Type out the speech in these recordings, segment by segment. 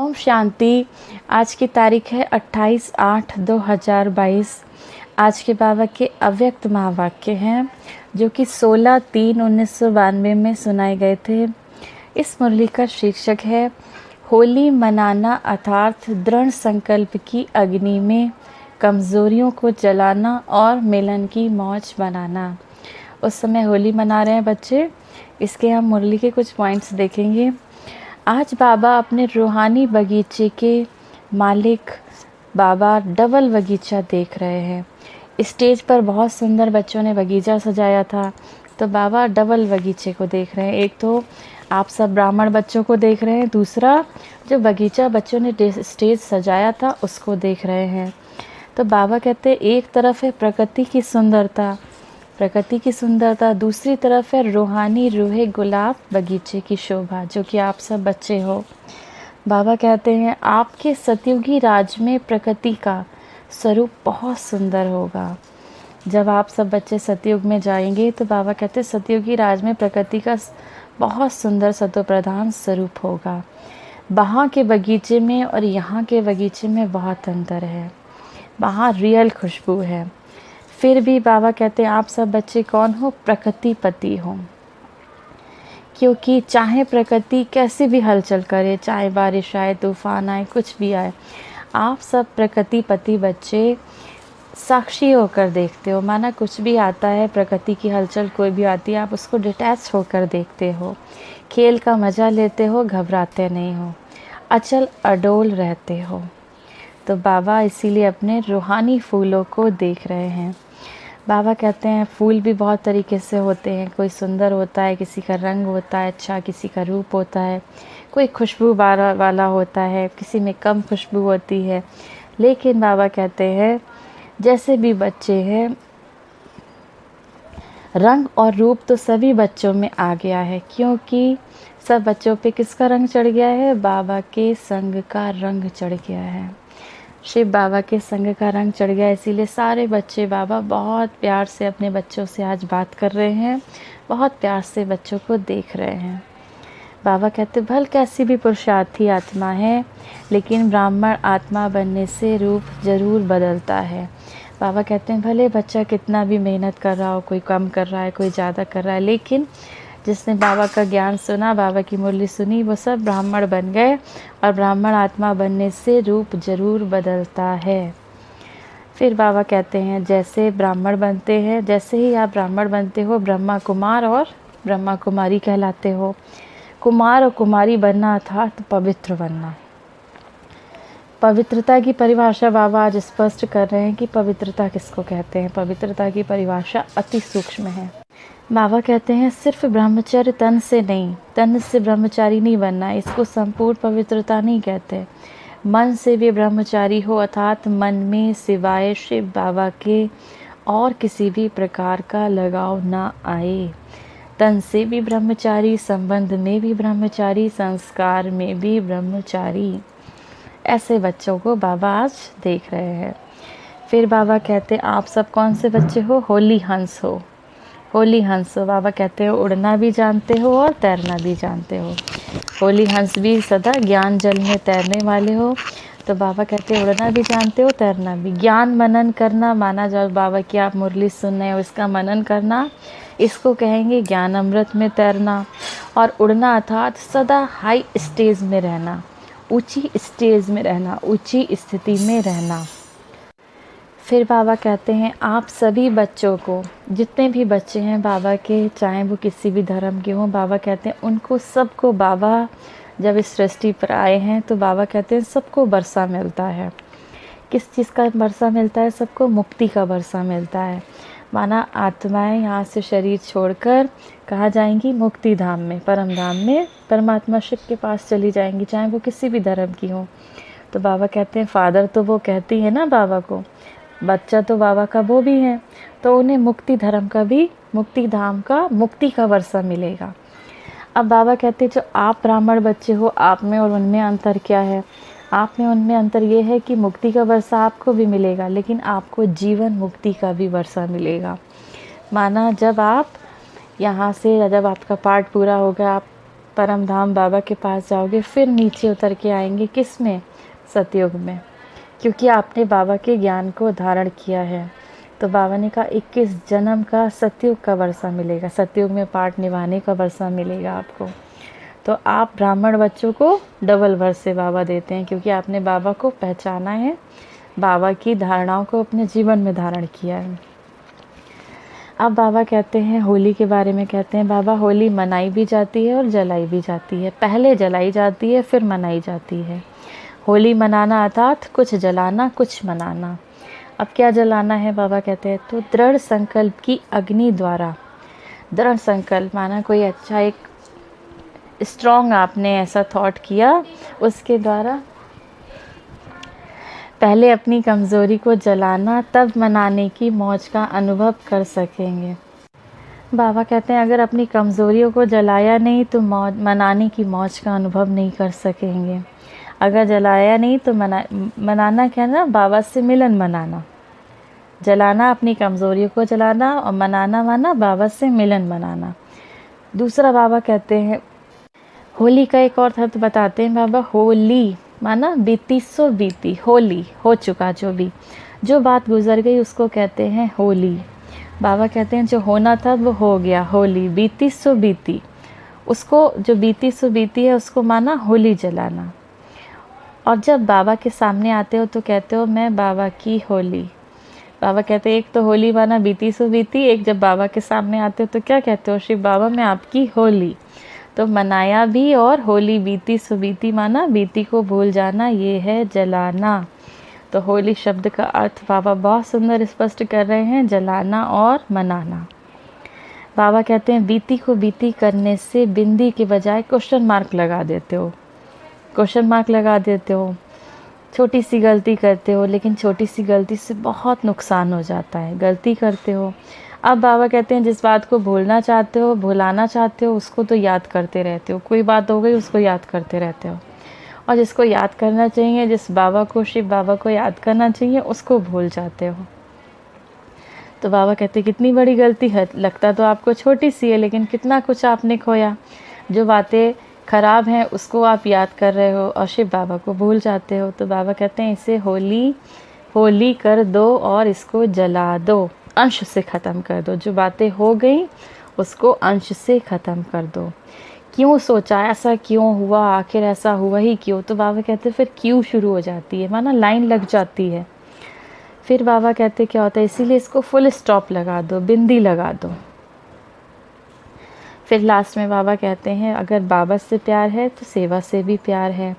ओम शांति। आज की तारीख है 28/8/2022। आज के बाबा के अव्यक्त महावाक्य हैं जो कि 16/3/1992 में सुनाए गए थे। इस मुरली का शीर्षक है होली मनाना अर्थात दृढ़ संकल्प की अग्नि में कमज़ोरियों को जलाना और मिलन की मौज बनाना। उस समय होली मना रहे हैं बच्चे। इसके हम मुरली के कुछ पॉइंट्स देखेंगे। आज बाबा अपने रूहानी बगीचे के मालिक बाबा डबल बगीचा देख रहे हैं। स्टेज पर बहुत सुंदर बच्चों ने बगीचा सजाया था, तो बाबा डबल बगीचे को देख रहे हैं। एक तो आप सब ब्राह्मण बच्चों को देख रहे हैं, दूसरा जो बगीचा बच्चों ने स्टेज सजाया था उसको देख रहे हैं। तो बाबा कहते हैं एक तरफ है प्रकृति की सुंदरता, दूसरी तरफ है रूहानी रूहे गुलाब बगीचे की शोभा, जो कि आप सब बच्चे हो। बाबा कहते हैं आपके सतयुगी राज में प्रकृति का स्वरूप बहुत सुंदर होगा। जब आप सब बच्चे सतयुग में जाएंगे तो बाबा कहते हैं सतयुगी राज में प्रकृति का बहुत सुंदर सतोप्रधान स्वरूप होगा। वहाँ के बगीचे में और यहाँ के बगीचे में बहुत अंतर है। वहाँ रियल खुशबू है। फिर भी बाबा कहते हैं आप सब बच्चे कौन हो? प्रकृतिपति हो। क्योंकि चाहे प्रकृति कैसी भी हलचल करे, चाहे बारिश आए, तूफान आए, कुछ भी आए, आप सब प्रकृतिपति बच्चे साक्षी होकर देखते हो। माना कुछ भी आता है, प्रकृति की हलचल कोई भी आती है, आप उसको डिटैच होकर देखते हो, खेल का मज़ा लेते हो, घबराते नहीं हो, अचल अडोल रहते हो। तो बाबा इसीलिए अपने रूहानी फूलों को देख रहे हैं। बाबा कहते हैं फूल भी बहुत तरीके से होते हैं। कोई सुंदर होता है, किसी का रंग होता है अच्छा, किसी का रूप होता है, कोई खुशबू वाला होता है, किसी में कम खुशबू होती है। लेकिन बाबा कहते हैं जैसे भी बच्चे हैं, रंग और रूप तो सभी बच्चों में आ गया है, क्योंकि सब बच्चों पे किसका रंग चढ़ गया है? बाबा के संग का रंग चढ़ गया है। शिव बाबा के संग का रंग चढ़ गया, इसीलिए सारे बच्चे बाबा बहुत प्यार से अपने बच्चों से आज बात कर रहे हैं, बहुत प्यार से बच्चों को देख रहे हैं। बाबा कहते भल कैसी भी पुरुषार्थी आत्मा है, लेकिन ब्राह्मण आत्मा बनने से रूप जरूर बदलता है। बाबा कहते हैं भले बच्चा कितना भी मेहनत कर रहा हो, कोई कम कर रहा है, कोई ज़्यादा कर रहा है, लेकिन जिसने बाबा का ज्ञान सुना, बाबा की मुरली सुनी, वो सब ब्राह्मण बन गए। और ब्राह्मण आत्मा बनने से रूप जरूर बदलता है। फिर बाबा कहते हैं जैसे ब्राह्मण बनते हैं, जैसे ही आप ब्राह्मण बनते हो, ब्रह्मा कुमार और ब्रह्मा कुमारी कहलाते हो। कुमार और कुमारी बनना अर्थात पवित्र बनना। पवित्रता की परिभाषा बाबा आज स्पष्ट कर रहे हैं कि पवित्रता किसको कहते हैं। पवित्रता की परिभाषा अति सूक्ष्म है। बाबा कहते हैं सिर्फ ब्रह्मचर्य तन से नहीं, तन से ब्रह्मचारी नहीं बनना, इसको संपूर्ण पवित्रता नहीं कहते। मन से भी ब्रह्मचारी हो, अर्थात मन में सिवाय शिव बाबा के और किसी भी प्रकार का लगाव ना आए। तन से भी ब्रह्मचारी, संबंध में भी ब्रह्मचारी, संस्कार में भी ब्रह्मचारी। ऐसे बच्चों को बाबा आज देख रहे हैं। फिर बाबा कहते हैं आप सब कौन से बच्चे हो? होली हंस हो। होली हंस हो। बाबा कहते हो उड़ना भी जानते हो और तैरना भी जानते हो। होली हंस भी सदा ज्ञान जल में तैरने वाले हो। तो बाबा कहते हैं उड़ना भी जानते हो, तैरना भी। ज्ञान मनन करना, माना जब बाबा की आप मुरली सुन रहे हो, इसका मनन करना, इसको कहेंगे ज्ञान अमृत में तैरना। और उड़ना अर्थात सदा हाई स्टेज में रहना, ऊंची स्टेज में रहना, ऊंची स्थिति में रहना। फिर बाबा कहते हैं आप सभी बच्चों को, जितने भी बच्चे हैं बाबा के, चाहे वो किसी भी धर्म के हों, बाबा कहते हैं उनको सबको, बाबा जब इस सृष्टि पर आए हैं तो बाबा कहते हैं सबको बरसा मिलता है। किस चीज़ का बरसा मिलता है? सबको मुक्ति का बरसा मिलता है। माना आत्माएं यहाँ से शरीर छोड़कर कहाँ जाएंगी? मुक्ति धाम में, परम धाम में, परमात्मा शिव के पास चली जाएंगी, चाहे वो किसी भी धर्म की हो। तो बाबा कहते हैं फादर तो वो कहती है ना बाबा को, बच्चा तो बाबा का वो भी है, तो उन्हें मुक्ति धर्म का भी, मुक्ति धाम का, मुक्ति का वर्षा मिलेगा। अब बाबा कहते हैं जो आप ब्राह्मण बच्चे हो, आप में और उनमें अंतर क्या है? आप में उनमें अंतर ये है कि मुक्ति का वर्षा आपको भी मिलेगा, लेकिन आपको जीवन मुक्ति का भी वर्षा मिलेगा। माना जब आप यहाँ से, जब आपका पाठ पूरा होगा, आप परम धाम बाबा के पास जाओगे, फिर नीचे उतर के आएंगे किस में? सतयुग में, क्योंकि आपने बाबा के ज्ञान को धारण किया है। तो बाबा ने कहा 21 जन्म का सतयुग का वर्षा मिलेगा, सतयुग में पाठ निभाने का वर्षा मिलेगा आपको। तो आप ब्राह्मण बच्चों को डबल वर्षे बाबा देते हैं, क्योंकि आपने बाबा को पहचाना है, बाबा की धारणाओं को अपने जीवन में धारण किया है। अब बाबा कहते हैं होली के बारे में, कहते हैं बाबा होली मनाई भी जाती है और जलाई भी जाती है। पहले जलाई जाती है, फिर मनाई जाती है। होली मनाना अर्थात कुछ जलाना, कुछ मनाना। अब क्या जलाना है? बाबा कहते हैं तो दृढ़ संकल्प की अग्नि द्वारा। दृढ़ संकल्प माना कोई अच्छा एक स्ट्रॉन्ग आपने ऐसा थॉट किया, उसके द्वारा पहले अपनी कमज़ोरी को जलाना, तब मनाने की मौज का अनुभव कर सकेंगे। बाबा कहते हैं अगर अपनी कमज़ोरियों को जलाया नहीं तो मनाने की मौज का अनुभव नहीं कर सकेंगे। अगर जलाया नहीं तो मनाना क्या ना, बाबा से मिलन मनाना। जलाना अपनी कमज़ोरियों को जलाना, और मनाना माना बाबा से मिलन मनाना। दूसरा बाबा कहते हैं होली का एक और अर्थ बताते हैं बाबा। होली माना बीती सो बीती, होली हो चुका, जो बात गुजर गई उसको कहते हैं होली। बाबा कहते हैं जो होना था वो हो गया, होली बीती सो बीती, उसको जो बीती सो बीती है उसको माना होली जलाना। और जब बाबा के सामने आते हो तो कहते हो मैं बाबा की होली। बाबा कहते हैं एक तो होली माना बीती सो बीती, एक जब बाबा के सामने आते हो तो क्या कहते हो? शिव बाबा मैं आपकी होली। तो मनाया भी, और होली बीती सो बीती माना बीती को भूल जाना, ये है जलाना। तो होली शब्द का अर्थ बाबा बहुत सुंदर स्पष्ट कर रहे हैं, जलाना और मनाना। बाबा कहते हैं बीती को बीती करने से बिंदी के बजाय क्वेश्चन मार्क लगा देते हो, क्वेश्चन मार्क लगा देते हो। छोटी सी गलती करते हो, लेकिन छोटी सी गलती से बहुत नुकसान हो जाता है, गलती करते हो। अब बाबा कहते हैं जिस बात को भूलना चाहते हो, भुलाना चाहते हो, उसको तो याद करते रहते हो। कोई बात हो गई उसको याद करते रहते हो, और जिसको याद करना चाहिए, जिस बाबा को, शिव बाबा को याद करना चाहिए, उसको भूल जाते हो। तो बाबा कहते हैं कितनी बड़ी गलती है, लगता तो आपको छोटी सी है, लेकिन कितना कुछ आपने खोया। जो बातें खराब हैं उसको आप याद कर रहे हो और शिव बाबा को भूल जाते हो। तो बाबा कहते हैं इसे होली कर दो और इसको जला दो, अंश से ख़त्म कर दो। जो बातें हो गई उसको अंश से ख़त्म कर दो। क्यों सोचा, ऐसा क्यों हुआ, आखिर ऐसा हुआ ही क्यों? तो बाबा कहते हैं फिर क्यों शुरू हो जाती है, माना लाइन लग जाती है। फिर बाबा कहते क्या होता है, इसीलिए इसको फुल स्टॉप लगा दो, बिंदी लगा दो। फिर लास्ट में बाबा कहते हैं अगर बाबा से प्यार है तो सेवा से भी प्यार है।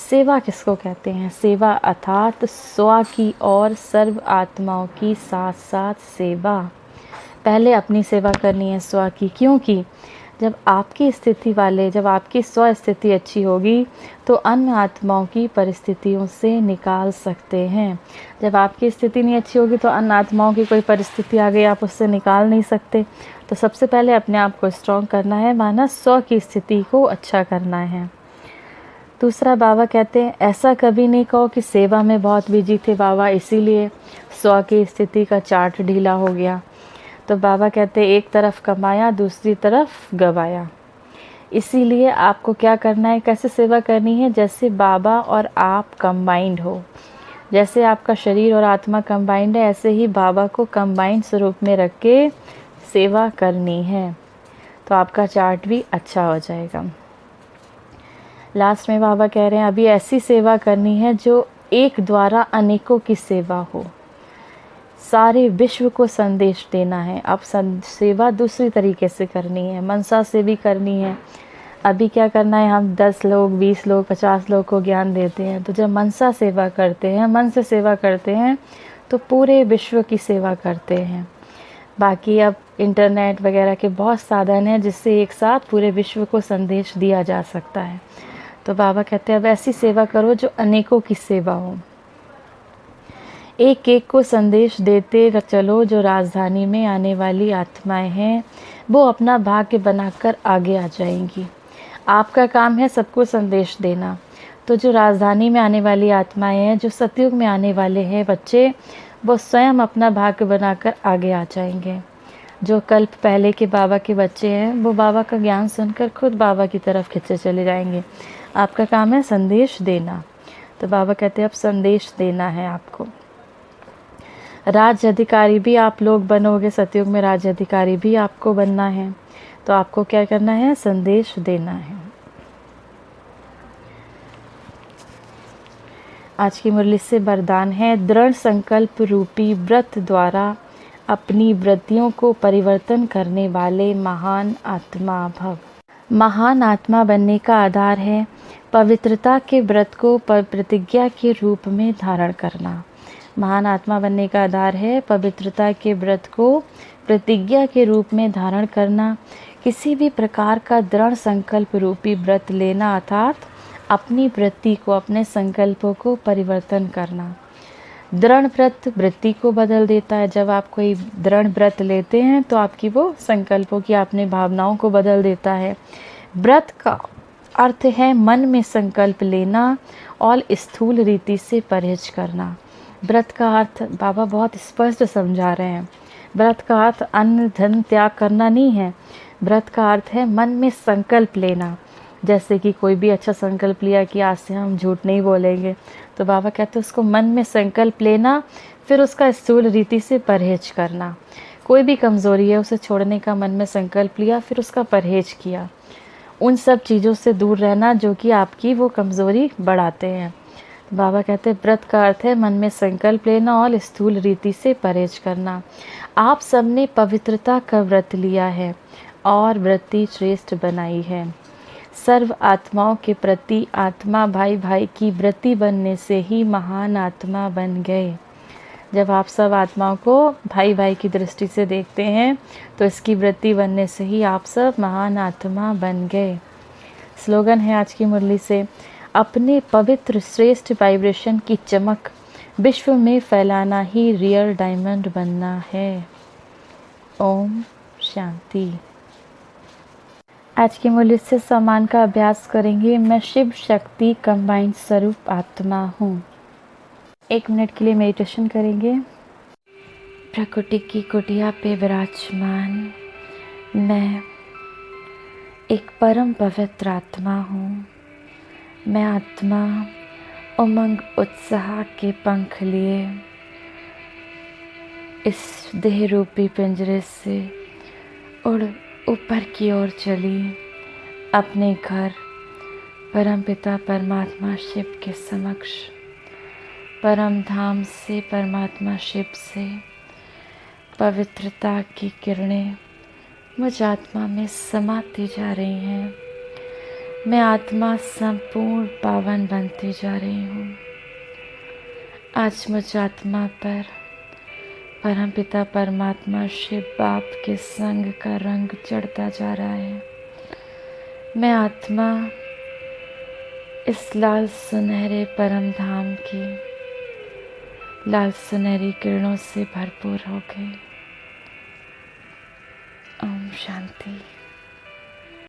सेवा किसको कहते हैं? सेवा अर्थात स्व की और सर्व आत्माओं की साथ साथ सेवा। पहले अपनी सेवा करनी है स्व की, क्योंकि जब आपकी स्थिति वाले, जब आपकी स्व स्थिति अच्छी होगी तो अन्य आत्माओं की परिस्थितियों से निकाल सकते हैं। जब आपकी स्थिति नहीं अच्छी होगी तो अन्य आत्माओं की कोई परिस्थिति आ गई, आप उससे निकाल नहीं सकते। तो सबसे पहले अपने आप को स्ट्रॉन्ग करना है, माना स्व की स्थिति को अच्छा करना है। दूसरा बाबा कहते हैं ऐसा कभी नहीं कहो कि सेवा में बहुत बिजी थे बाबा, इसीलिए स्व की स्थिति का चार्ट ढीला हो गया। तो बाबा कहते हैं एक तरफ कमाया दूसरी तरफ गवाया। इसीलिए आपको क्या करना है, कैसे सेवा करनी है, जैसे बाबा और आप कंबाइंड हो। जैसे आपका शरीर और आत्मा कंबाइंड है, ऐसे ही बाबा को कंबाइंड स्वरूप में रख के सेवा करनी है, तो आपका चार्ट भी अच्छा हो जाएगा। लास्ट में बाबा कह रहे हैं अभी ऐसी सेवा करनी है जो एक द्वारा अनेकों की सेवा हो, सारे विश्व को संदेश देना है। अब सेवा दूसरी तरीके से करनी है, मनसा से भी करनी है। अभी क्या करना है, हम 10 लोग, 20 लोग, 50 लोग को ज्ञान देते हैं, तो जब मनसा सेवा करते हैं, मन से सेवा करते हैं, तो पूरे विश्व की सेवा करते हैं। बाकी अब इंटरनेट वगैरह के बहुत साधन हैं जिससे एक साथ पूरे विश्व को संदेश दिया जा सकता है। तो बाबा कहते हैं अब ऐसी सेवा करो जो अनेकों की सेवा हो। एक एक को संदेश देते चलो, जो राजधानी में आने वाली आत्माएं हैं वो अपना भाग्य बनाकर आगे आ जाएंगी। आपका काम है सबको संदेश देना। तो जो राजधानी में आने वाली आत्माएं हैं, जो सतयुग में आने वाले हैं बच्चे, वो स्वयं अपना भाग्य बनाकर आगे आ जाएंगे। जो कल्प पहले के बाबा के बच्चे हैं वो बाबा का ज्ञान सुनकर खुद बाबा की तरफ खिंचे चले जाएंगे। आपका काम है संदेश देना। तो बाबा कहते हैं अब संदेश देना है आपको। राज्य अधिकारी भी आप लोग बनोगे, सतयुग में राज्य अधिकारी भी आपको बनना है। तो आपको क्या करना है? संदेश देना है। आज की मुरली से वरदान है, दृढ़ संकल्प रूपी व्रत द्वारा अपनी वृत्तियों को परिवर्तन करने वाले महान आत्मा भव। महान आत्मा बनने का आधार है पवित्रता के व्रत को प्रतिज्ञा के रूप में धारण करना। महान आत्मा बनने का आधार है पवित्रता के व्रत को प्रतिज्ञा के रूप में धारण करना, किसी भी प्रकार का दृढ़ संकल्प रूपी व्रत लेना, अर्थात अपनी वृत्ति को, अपने संकल्पों को परिवर्तन करना। दृढ़ व्रत वृत्ति को बदल देता है। जब आप कोई दृढ़ व्रत लेते हैं तो आपकी वो संकल्पों की, अपने भावनाओं को बदल देता है। व्रत का अर्थ है मन में संकल्प लेना और स्थूल रीति से परहेज करना। व्रत का अर्थ बाबा बहुत स्पष्ट समझा रहे हैं। व्रत का अर्थ अन्न धन त्याग करना नहीं है। व्रत का अर्थ है मन में संकल्प लेना। जैसे कि कोई भी अच्छा संकल्प लिया कि आज से हम झूठ नहीं बोलेंगे, तो बाबा कहते हैं उसको मन में संकल्प लेना, फिर उसका स्थूल रीति से परहेज करना। कोई भी कमज़ोरी है उसे छोड़ने का मन में संकल्प लिया, फिर उसका परहेज किया। उन सब चीज़ों से दूर रहना जो कि आपकी वो कमज़ोरी बढ़ाते हैं। तो बाबा कहते हैं व्रत का अर्थ है मन में संकल्प लेना और स्थूल रीति से परहेज करना। आप सबने पवित्रता का व्रत लिया है और वृत्ति श्रेष्ठ बनाई है। सर्व आत्माओं के प्रति आत्मा भाई भाई की वृत्ति बनने से ही महान आत्मा बन गए। जब आप सब आत्माओं को भाई भाई की दृष्टि से देखते हैं तो इसकी वृत्ति बनने से ही आप सब महान आत्मा बन गए। स्लोगन है आज की मुरली से, अपने पवित्र श्रेष्ठ वाइब्रेशन की चमक विश्व में फैलाना ही रियल डायमंड बनना है। ओम शांति। आज की मुरली से सम्मान का अभ्यास करेंगे। मैं शिव शक्ति कंबाइंड स्वरूप आत्मा हूँ। 1 मिनट के लिए मेडिटेशन करेंगे। प्रकृति की कुटिया पे विराजमान मैं एक परम पवित्र आत्मा हूँ। मैं आत्मा उमंग उत्साह के पंख लिए इस देह रूपी पिंजरे से उड़ ऊपर की ओर चली, अपने घर परमपिता परमात्मा शिव के समक्ष, परम धाम से परमात्मा शिव से पवित्रता की किरणें मुझ आत्मा में समाती जा रही हैं। मैं आत्मा संपूर्ण पावन बनती जा रही हूँ। आज मुझ आत्मा पर परमपिता परमात्मा शिव बाप के संग का रंग चढ़ता जा रहा है। मैं आत्मा इस लाल सुनहरे परम धाम की लाल सुनहरी किरणों से भरपूर हो गई। ओम शांति।